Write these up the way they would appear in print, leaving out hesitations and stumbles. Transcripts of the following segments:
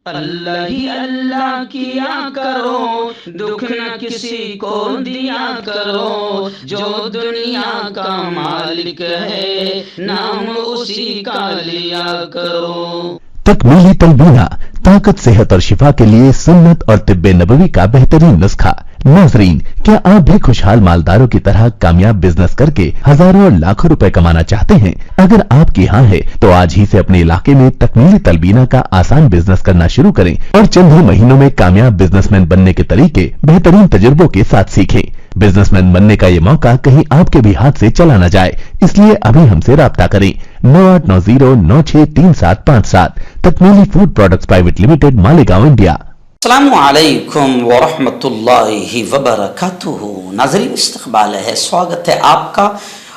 اللہ ہی اللہ کیا کرو، دکھ نہ کسی کو دیا کرو، جو دنیا کا مالک ہے نام اسی کا لیا کرو۔ تکمیلی تلبینہ، طاقت، صحت اور شفا کے لیے سنت اور طب نبوی کا بہترین نسخہ۔ ناظرین، کیا آپ بھی خوشحال مالداروں کی طرح کامیاب بزنس کر کے ہزاروں اور لاکھوں روپے کمانا چاہتے ہیں؟ اگر آپ کی ہاں ہے تو آج ہی سے اپنے علاقے میں تکمیلی تلبینہ کا آسان بزنس کرنا شروع کریں اور چند ہی مہینوں میں کامیاب بزنس مین بننے کے طریقے بہترین تجربوں کے ساتھ سیکھیں۔ بزنس مین بننے کا یہ موقع کہیں آپ کے بھی ہاتھ سے چلا نہ جائے، اس لیے ابھی ہم سے رابطہ کریں۔ 9890963757 Takmili food products private limited, Malegaon, India. السلام علیکم ورحمۃ اللہ وبرکاتہ۔ ناظرین، استقبال ہے، سواگت ہے آپ کا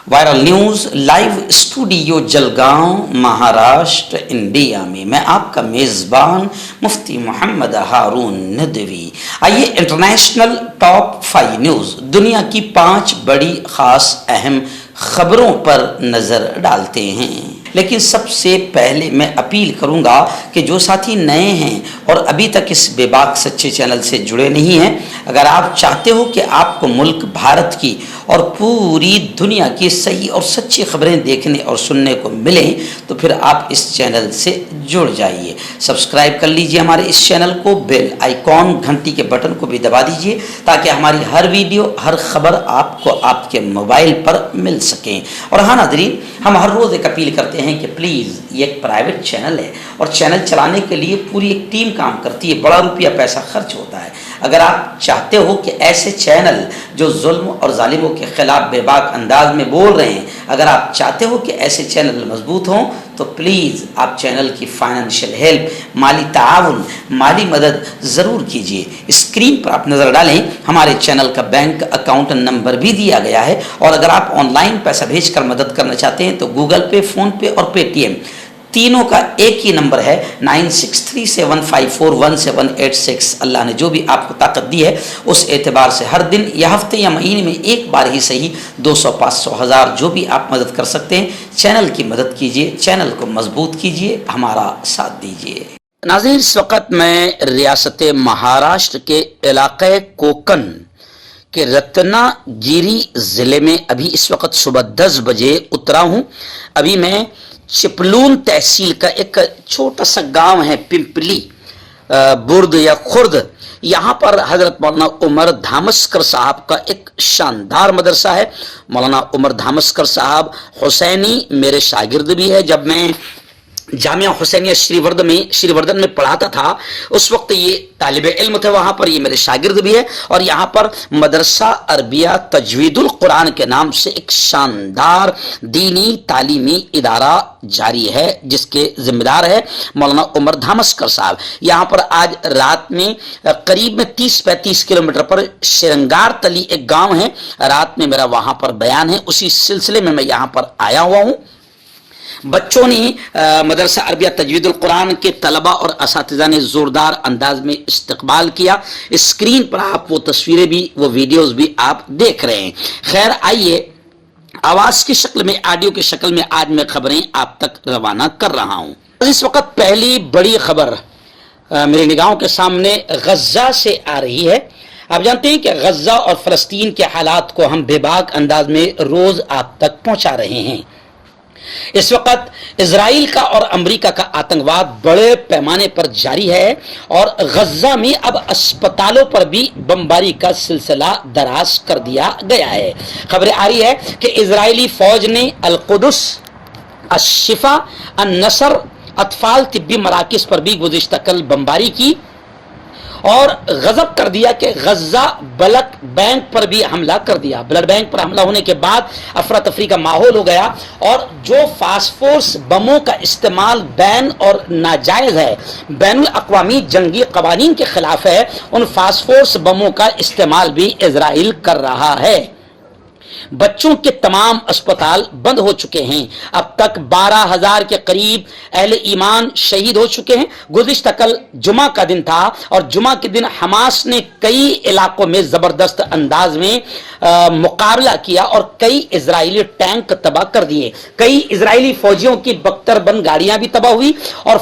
viral news live studio Jalgaon, Maharashtra, India میں۔ میں آپ کا میزبان مفتی محمد ہارون ندوی۔ آئیے انٹرنیشنل ٹاپ 5 نیوز، دنیا کی 5 بڑی خاص اہم خبروں پر نظر ڈالتے ہیں۔ لیکن سب سے پہلے میں اپیل کروں گا کہ جو ساتھی نئے ہیں اور ابھی تک اس بے باک سچے چینل سے جڑے نہیں ہیں، اگر آپ چاہتے ہو کہ آپ کو ملک بھارت کی اور پوری دنیا کی صحیح اور سچی خبریں دیکھنے اور سننے کو ملیں تو پھر آپ اس چینل سے جڑ جائیے۔ سبسکرائب کر لیجئے ہمارے اس چینل کو، بیل آئیکن گھنٹی کے بٹن کو بھی دبا دیجئے تاکہ ہماری ہر ویڈیو، ہر خبر آپ کو آپ کے موبائل پر مل سکیں۔ اور ہاں ناظرین، ہم ہر روز ایک اپیل کرتے ہیں کہ پلیز، یہ ایک پرائیویٹ چینل ہے اور چینل چلانے کے لیے پوری ایک ٹیم کام کرتی ہے، بڑا روپیہ پیسہ خرچ ہوتا ہے۔ اگر آپ چاہتے ہو کہ ایسے چینل جو ظلم اور ظالموں کے خلاف بے باک انداز میں بول رہے ہیں، اگر آپ چاہتے ہو کہ ایسے چینل مضبوط ہوں تو پلیز آپ چینل کی فائنینشیل ہیلپ، مالی تعاون، مالی مدد ضرور کیجیے۔ اسکرین پر آپ نظر ڈالیں، ہمارے چینل کا بینک اکاؤنٹ نمبر بھی دیا گیا ہے، اور اگر آپ آن لائن پیسہ بھیج کر مدد کرنا چاہتے ہیں تو گوگل پے، فون پے اور پے ٹی ایم تینوں کا ایک ہی نمبر ہے 9637541786۔ اللہ نے جو بھی آپ کو طاقت دی ہے اس اعتبار سے ہر دن یا ہفتے یا مہینے میں ایک بار ہی صحیح 200، 500، 1000 جو بھی آپ مدد کر سکتے ہیں، چینل کی مدد کیجیے، چینل کو مضبوط کیجیے، ہمارا ساتھ دیجیے۔ ناظرین، اس وقت میں ریاست مہاراشٹر کے علاقے کوکن کہ رتنا گیری ضلع میں ابھی اس وقت صبح 10 بجے اترا ہوں۔ ابھی میں چپلون تحصیل کا ایک چھوٹا سا گاؤں ہے پمپلی برد یا خرد، یہاں پر حضرت مولانا عمر دھامسکر صاحب کا ایک شاندار مدرسہ ہے۔ مولانا عمر دھامسکر صاحب حسینی میرے شاگرد بھی ہے۔ جب میں جامعہ حسینیہ شری وردھن میں پڑھاتا تھا اس وقت یہ طالب علم تھے وہاں پر، یہ میرے شاگرد بھی ہے۔ اور یہاں پر مدرسہ عربیہ تجوید القرآن کے نام سے ایک شاندار دینی تعلیمی ادارہ جاری ہے جس کے ذمہ دار ہے مولانا عمر دھامسکر صاحب۔ یہاں پر آج رات میں قریب میں 30-35 کلومیٹر پر شرنگار تلی ایک گاؤں ہے، رات میں میرا وہاں پر بیان ہے، اسی سلسلے میں میں یہاں پر آیا ہوا ہوں۔ بچوں نے مدرسہ عربیہ تجوید القرآن کے طلبہ اور اساتذہ نے زوردار انداز میں استقبال کیا۔ اسکرین پر آپ وہ تصویریں بھی، وہ ویڈیوز بھی آپ دیکھ رہے ہیں۔ خیر، آئیے آواز کی شکل میں، آڈیو کی شکل میں آج میں خبریں آپ تک روانہ کر رہا ہوں۔ اس وقت پہلی بڑی خبر میری نگاہوں کے سامنے غزہ سے آ رہی ہے۔ آپ جانتے ہیں کہ غزہ اور فلسطین کے حالات کو ہم بے باک انداز میں روز آپ تک پہنچا رہے ہیں۔ اس وقت اسرائیل کا اور امریکہ کا آتنکواد بڑے پیمانے پر جاری ہے اور غزہ میں اب اسپتالوں پر بھی بمباری کا سلسلہ دراز کر دیا گیا ہے۔ خبریں آ رہی ہے کہ اسرائیلی فوج نے القدس، الشفا، النصر اطفال طبی مراکز پر بھی گزشتہ کل بمباری کی اور غضب کر دیا کہ غزہ بلڈ بینک پر بھی حملہ کر دیا۔ بلڈ بینک پر حملہ ہونے کے بعد افراتفری کا ماحول ہو گیا، اور جو فاسفورس بموں کا استعمال بین اور ناجائز ہے، بین الاقوامی جنگی قوانین کے خلاف ہے، ان فاسفورس بموں کا استعمال بھی اسرائیل کر رہا ہے۔ बच्चों के तमाम अस्पताल बंद हो चुके हैं। अब तक 12,000 के करीब अहले ईमान शहीद हो चुके हैं। गुज़िश्ता कल जुमा का दिन था और जुमा के दिन हमास ने कई इलाकों में जबरदस्त अंदाज में मुकाबला किया और कई इजरायली टैंक तबाह कर दिए। कई इजरायली फौजियों की बख्तरबंद गाड़ियां भी तबाह हुई और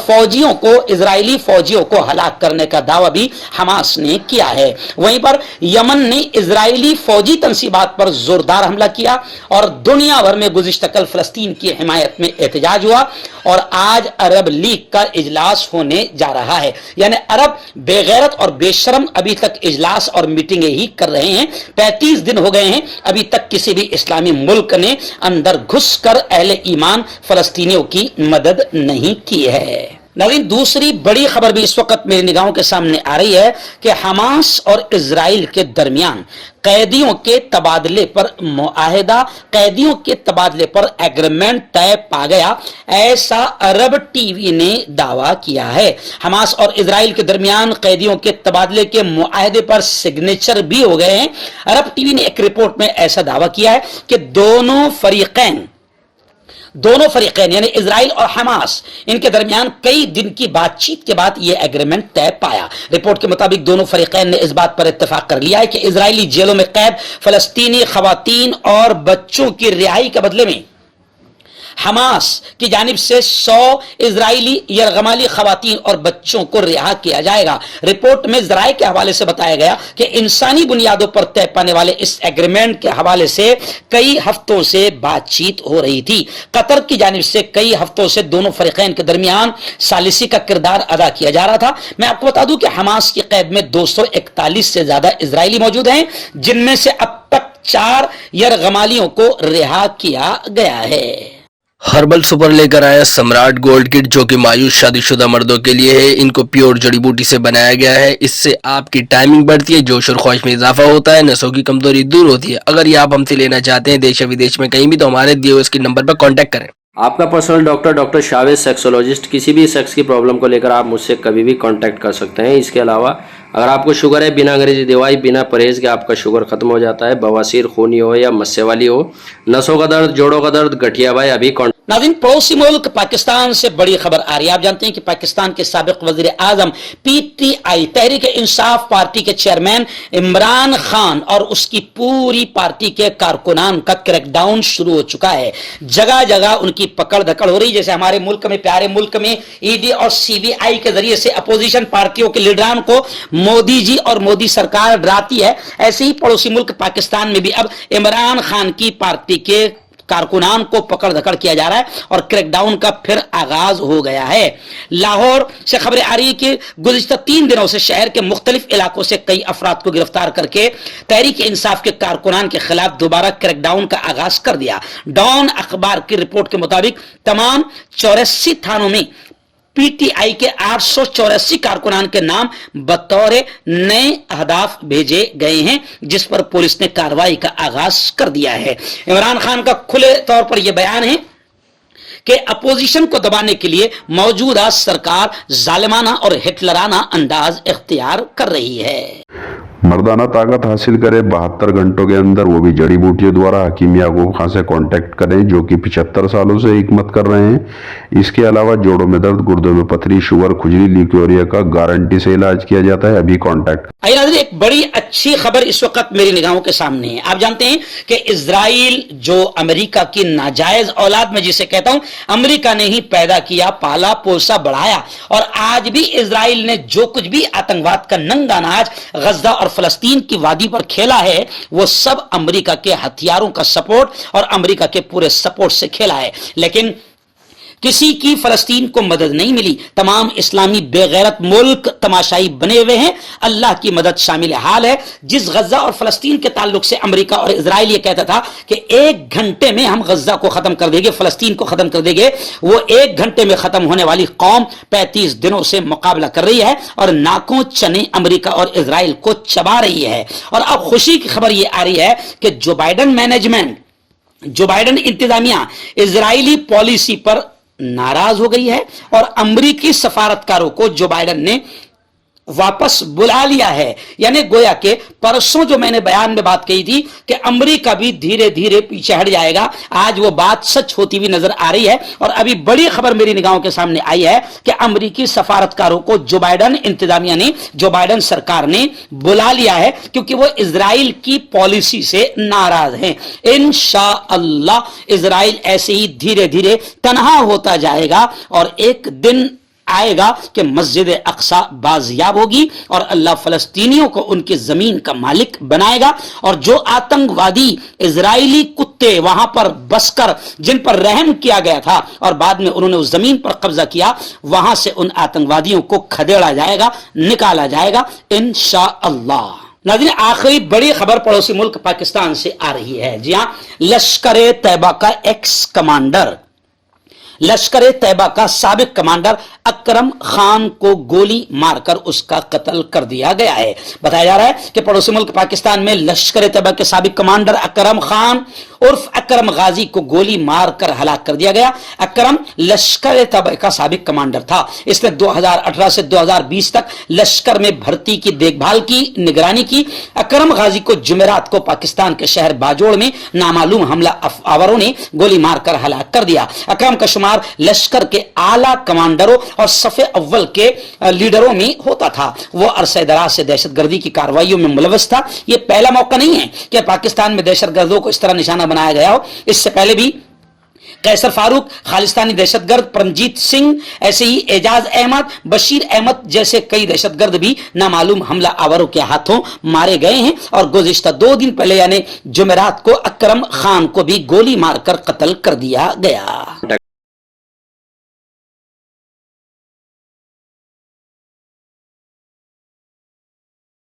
इजरायली फौजियों को हलाक करने का दावा भी हमास ने किया है। वहीं पर यमन ने इजरायली फौजी तंसीबात पर जोरदार हमला किया और दुनिया भर में गुज़िश्ता कल फलस्तीन की हिमायत में एहतजाज हुआ और आज अरब लीग का इजलास होने जा रहा है। यानी अरब बेगैरत और बेशरम अभी तक इजलास और मीटिंगें ही कर रहे हैं। 35 दिन हो गए हैं, अभी तक किसी भी इस्लामी मुल्क ने अंदर घुसकर अहले ईमान फलस्तीनियों की मदद नहीं की है। नाज़रीन, दूसरी बड़ी खबर भी इस वक्त मेरी निगाहों के सामने आ रही है कि हमास और इजराइल के दरमियान कैदियों के तबादले पर मुआहिदा, कैदियों के तबादले पर एग्रीमेंट तय पा गया, ऐसा अरब टीवी ने दावा किया है। हमास और इजराइल के दरमियान कैदियों के तबादले के मुआहिदे पर सिग्नेचर भी हो गए हैं। अरब टीवी ने एक रिपोर्ट में ऐसा दावा किया है कि दोनों फरीकैन यानी इजराइल और हमास, इनके दरमियान कई दिन की बातचीत के बाद यह एग्रीमेंट तय पाया। रिपोर्ट के मुताबिक दोनों फरीकैन ने इस बात पर इत्तेफाक कर लिया है कि इजरायली जेलों में कैद फलस्तीनी खवातीन और बच्चों की रिहाई के बदले में हमास की जानिब से 100 इजरायली यरगमाली खवातीन और बच्चों को रिहा किया जाएगा। रिपोर्ट में जराए के हवाले से बताया गया कि इंसानी बुनियादों पर तय पाने वाले इस एग्रीमेंट के हवाले से कई हफ्तों से बातचीत हो रही थी। कतर की जानिब से कई हफ्तों से दोनों फरीकैन के दरमियान सालिसी का किरदार अदा किया जा रहा था। मैं आपको बता दूं कि हमास की कैद में 241 से ज्यादा इजरायली मौजूद हैं, जिनमें से अब तक 4 यरगमालियों को रिहा किया गया है। हर्बल सुपर लेकर आया सम्राट गोल्ड किट, जो कि मायूस शादीशुदा मर्दों के लिए है। इनको प्योर जड़ी बूटी से बनाया गया है। इससे आपकी टाइमिंग बढ़ती है, जोश और ख्वाहिश में इजाफा होता है, नसों की कमजोरी दूर होती है। अगर ये आप हमसे लेना चाहते हैं देश या विदेश में कहीं भी, तो हमारे दिए हुए स्क्रीन नंबर पर कॉन्टैक्ट करें। आपका पर्सनल डॉक्टर शावेज सेक्सोलॉजिस्ट, किसी भी सेक्स की प्रॉब्लम को लेकर आप मुझसे कभी भी कांटेक्ट कर सकते हैं। इसके अलावा अगर आपको शुगर है, बिना अंग्रेजी दवाई, बिना परहेज के आपका शुगर खत्म हो जाता है, बवासीर, खूनी हो या मस्से वाली हो, नसों का दर्द, जोड़ों का दर्द, गठिया भाई, अभी नाज़रीन, पड़ोसी मुल्क पाकिस्तान से बड़ी खबर आ रही है। आप जानते हैं कि पाकिस्तान के साबिक वज़ीर आज़म PTI तहरीक इंसाफ पार्टी के चेयरमैन इमरान खान और उसकी पूरी पार्टी के कारकुनान का क्रैकडाउन शुरू हो चुका है। जगह जगह उनकी पकड़ धकड़ हो रही। जैसे हमारे मुल्क में, प्यारे मुल्क में ED और CBI के जरिए से अपोजिशन पार्टियों के लीडरान को मोदी जी और मोदी सरकार डराती है, ऐसे ही पड़ोसी मुल्क पाकिस्तान में भी अब इमरान खान की पार्टी के कारकुनान को पकड़ धकड़ किया जा रहा है और क्रैकडाउन का फिर आगाज हो गया है। लाहौर से खबरें आ रही है कि गुज़िश्ता 3 दिनों से शहर के मुख्तलिफ इलाकों से कई अफराद को गिरफ्तार करके तहरीक इंसाफ के कारकुनान के खिलाफ दोबारा क्रैकडाउन का आगाज कर दिया। डॉन अखबार की रिपोर्ट के मुताबिक तमाम 84 थानों में PTI के 884 कारकुनान के नाम बतौर नए अहदाफ भेजे गए हैं, जिस पर पुलिस ने कार्रवाई का आगाज कर दिया है। इमरान खान का खुले तौर पर यह बयान है कि अपोजिशन को दबाने के लिए मौजूदा सरकार जालिमाना और हिटलराना अंदाज इख्तियार कर रही है। मर्दाना ताकत हासिल करे 72 घंटों के अंदर, वो भी जड़ी बूटियों द्वारा। हकीम याकूब खान से कांटेक्ट करें, जो कि 75 सालों से हिकमत कर रहे हैं। इसके अलावा जोड़ों में दर्द, गुर्दों में पथरी, शुगर, खुजली, ल्यूकोरिया का गारंटी से इलाज किया जाता है। अभी कांटेक्ट। एक बड़ी अच्छी खबर इस वक्त मेरी निगाहों के सामने है। आप जानते हैं कि इजराइल जो अमेरिका की नाजायज औलाद, में जिसे कहता हूं, अमेरिका ने ही पैदा किया, पाला पोसा, बढ़ाया, और आज भी इजराइल ने जो कुछ भी आतंकवाद का नंगा नाच गजा और फलस्तीन की वादी पर खेला है, वो सब अमेरिका के हथियारों का सपोर्ट और अमेरिका के पूरे सपोर्ट से खेला है। लेकिन किसी की फलस्तीन को मदद नहीं मिली। तमाम इस्लामी बेगैरत मुल्क तमाशाई बने हुए हैं। अल्लाह की मदद शामिल हाल है। जिस गजा और फलस्तीन के ताल्लुक से अमेरिका और इजराइल ये कहता था कि 1 घंटे में हम गजा को खत्म कर देंगे, फलस्तीन को खत्म कर देंगे, वो 1 घंटे में खत्म होने वाली कौम 35 दिनों से मुकाबला कर रही है और नाकों चने अमेरिका और इजराइल को चबा रही है। और अब खुशी की खबर ये आ रही है कि जो बाइडन इंतजामिया इजराइली पॉलिसी पर नाराज हो गई है और अमेरिकी सफारतकारों को जो बाइडन ने वापस बुला लिया है। यानी गोया के परसों जो मैंने बयान में बात कही थी कि अमेरिका भी धीरे धीरे पीछे हट जाएगा, आज वो बात सच होती हुई नजर आ रही है। और अभी बड़ी खबर मेरी निगाहों के सामने आई है कि अमेरिकी सफारतकारों को जो बाइडन इंतजामिया ने, जो बाइडन सरकार ने बुला लिया है, क्योंकि वो इजराइल की पॉलिसी से नाराज हैं। इंशाअल्लाह इजराइल ऐसे ही धीरे धीरे तनहा होता जाएगा और एक दिन आएगा कि मस्जिद अक्सा बाजियाब होगी और अल्लाह फलस्तीनियों को उनकी जमीन का मालिक बनाएगा। और जो आतंकवादी इजरायली कुत्ते वहां पर बसकर जिन पर रहम किया गया था और बाद में उन्होंने उस जमीन पर कब्जा किया, वहां से उन आतंकवादियों को खदेड़ा जाएगा, निकाला जाएगा इंशाअल्लाह। नाज़रीन, आखिरी बड़ी खबर पड़ोसी मुल्क पाकिस्तान से आ रही है। जी हां, लश्कर तैयबा का एक्स कमांडर, लश्कर तैयबा का साबिक कमांडर अकरम खान को गोली मारकर उसका कत्ल कर दिया गया है। बताया जा रहा है कि पड़ोसी मुल्क पाकिस्तान में लश्कर तैयबा के साबिक कमांडर अकरम खान उर्फ अकरम गाजी को गोली मारकर हलाक कर दिया गया। अकरम लश्कर तैयबा का साबिक कमांडर था। इसने 2018 से 2020 तक लश्कर में भर्ती की देखभाल की, निगरानी की। अकरम गाजी को जुमेरात को पाकिस्तान के शहर बाजोड़ में नामालूम हमला आवरों ने गोली मारकर हलाक कर दिया। अकरम का शुमार लश्कर के आला कमांडरों और सफे अव्वल के लीडरों में होता था। वो अरसे दराज से दहशतगर्दी की कार्रवाइयों में मुलव्वस था। यह पहला मौका नहीं है कि पाकिस्तान में दहशतगर्दों को इस तरह निशाना बनाया गया हो। इससे पहले भी कैसर फारूक, खालिस्तानी दहशतगर्द परमजीत सिंह, ऐसे ही एजाज अहमद, बशीर अहमद जैसे कई दहशतगर्द भी नामालूम हमला आवरों के हाथों मारे गए हैं। और गुज़िश्ता 2 दिन पहले यानी जुमेरात को अकरम खान को भी गोली मारकर कत्ल कर दिया गया।